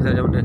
था जब ने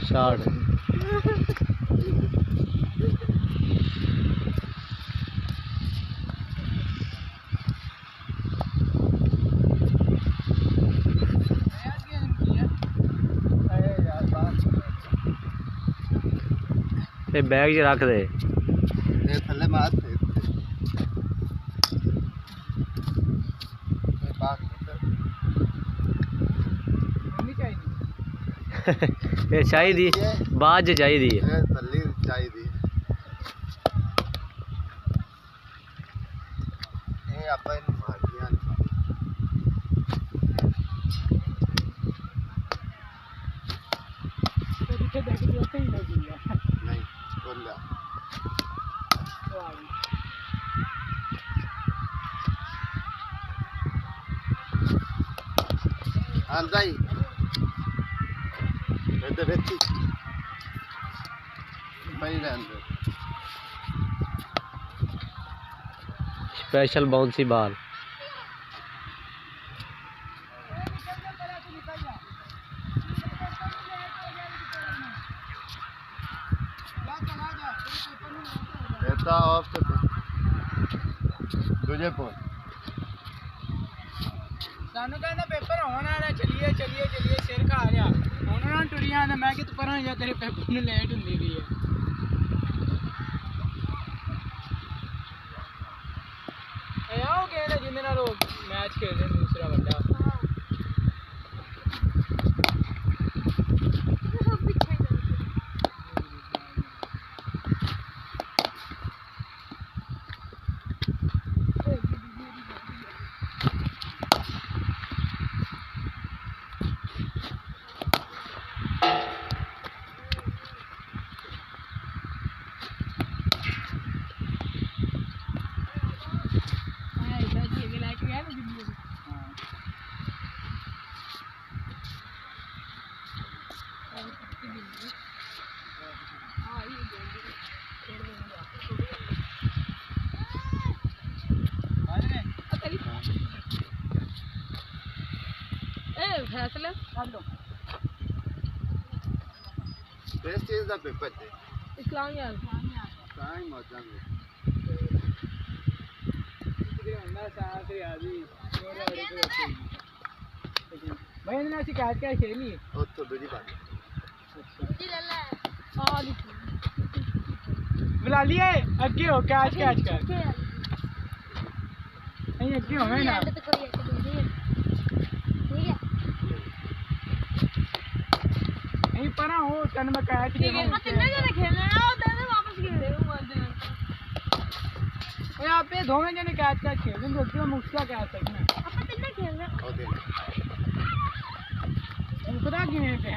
स्टार्ट बैग च रख दे थले मार चाहिए बाद चाहिए आंदा ही इधर बैठी भाई अंदर स्पेशल बाउंसी बाल। रहता ऑफ तो दूजे पोल ਸਾਨੂੰ ਕਹਿੰਦਾ ਪੇਪਰ ਹੋਣ ਵਾਲਾ ਚਲੀਏ ਚਲੀਏ ਚਲੀਏ ਸਿਰ ਖਾ ਰਿਹਾ ਹੁਣ ਨਾ ਟੁਰੀਆਂ ਆਂਦਾ ਮੈਂ ਕਿ ਤੂੰ ਪਰਾਂ ਜਾ ਤੇਰੇ ਪੇਪਰ ਨੂੰ ਲੇਟ ਹੁੰਦੀ ਗਈ ਹੈ ਇਹ ਆਓ ਕਹਿੰਦਾ ਜਿੰਨੇ ਨਾਲ ਉਹ ਮੈਚ ਖੇਡਦੇ ਦੂਸਰਾ ਵੱਡਾ फैसला कर लो किस चीज का पेपर थे इस्लामिया काई मौजा में भाई ने ऐसी कैच क्या खेली और तो दूसरी बात बुला लिए अगे हो कैच कैच कर नहीं अगे हो ना नहीं परा हो तन में कैच ठीक है कितने जने खेलने हैं और तने वापस खेले हूं अंदर ओए आप पे दोनों जने कैच कैच खेल रहे हैं तो मुश्किल कैच सकना अपन कितने खेल रहे हैं और दे खुदा की नहीं पे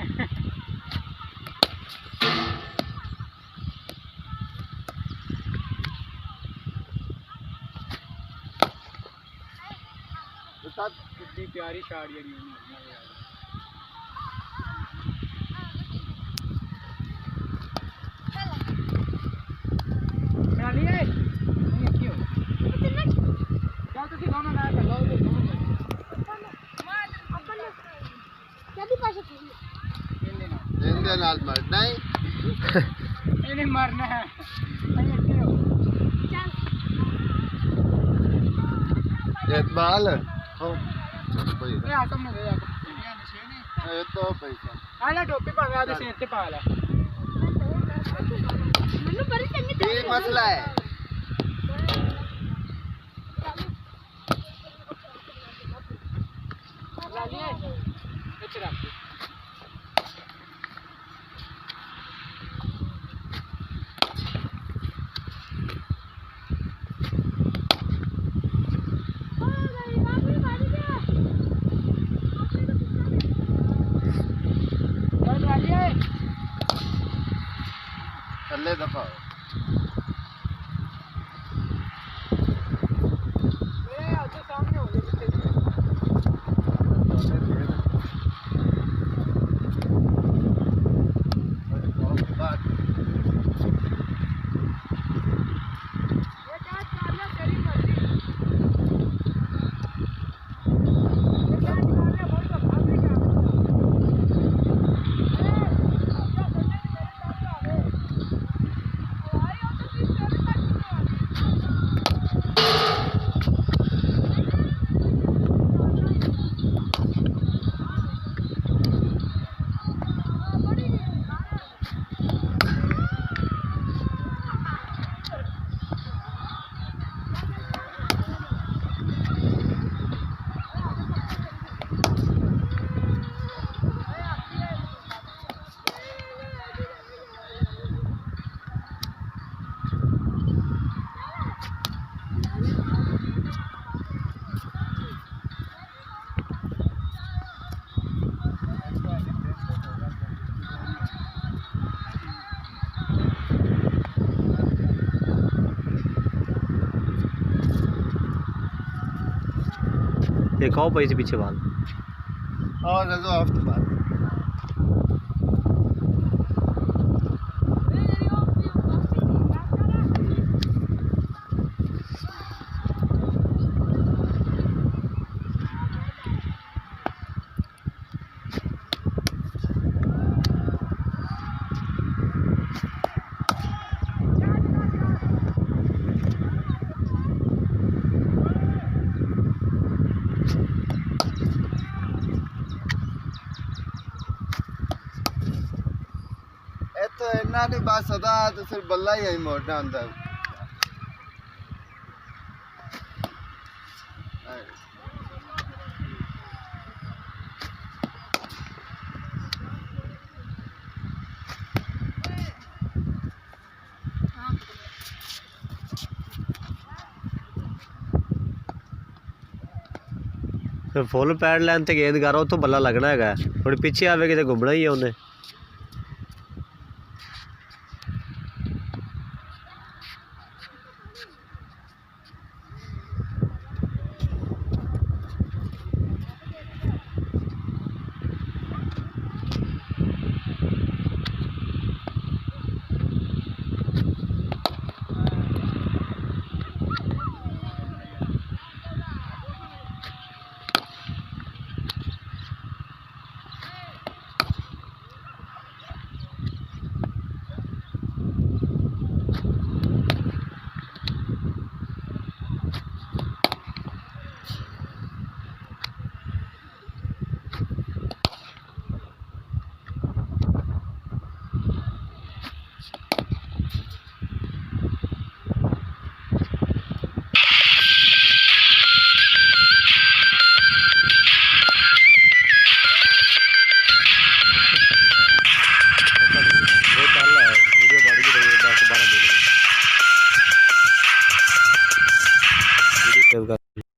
तो साथ कितनी प्यारी शॉट ये नहीं डालिए नहीं क्यों क्या तो दोनों ना कर लो दोनों अपन क्या भी पास खेल लेंगे नाल मरना ही नहीं मरना है नहीं क्यों चल इकबाल हो भाई ये आसम में दे जा ये तो पैसा आला टोपी पगा दे सिर पे पाला मैंने बड़ी चंगी ये मसला है डालिए इधर अल्ले दफा सामने हो गए एक आओ पैसे पीछे बाल और रज़ो हफ्ते बाद तो इन्ना नहीं बस अदा तो सिर्फ बल्ला ही है मोड़ना अंदर ਫਿਰ ਫੁੱਲ ਪੈਡ ਲੈਣ ਤੇ ਗੇਂਦ ਕਰ ਉਹ ਤੋਂ ਬੱਲਾ ਲੱਗਣਾ ਹੈਗਾ ਥੋੜੀ ਪਿੱਛੇ ਆਵੇਗੀ ਤੇ ਘੁੰਮਣਾ ਹੀ ਆ ਉਹਨੇ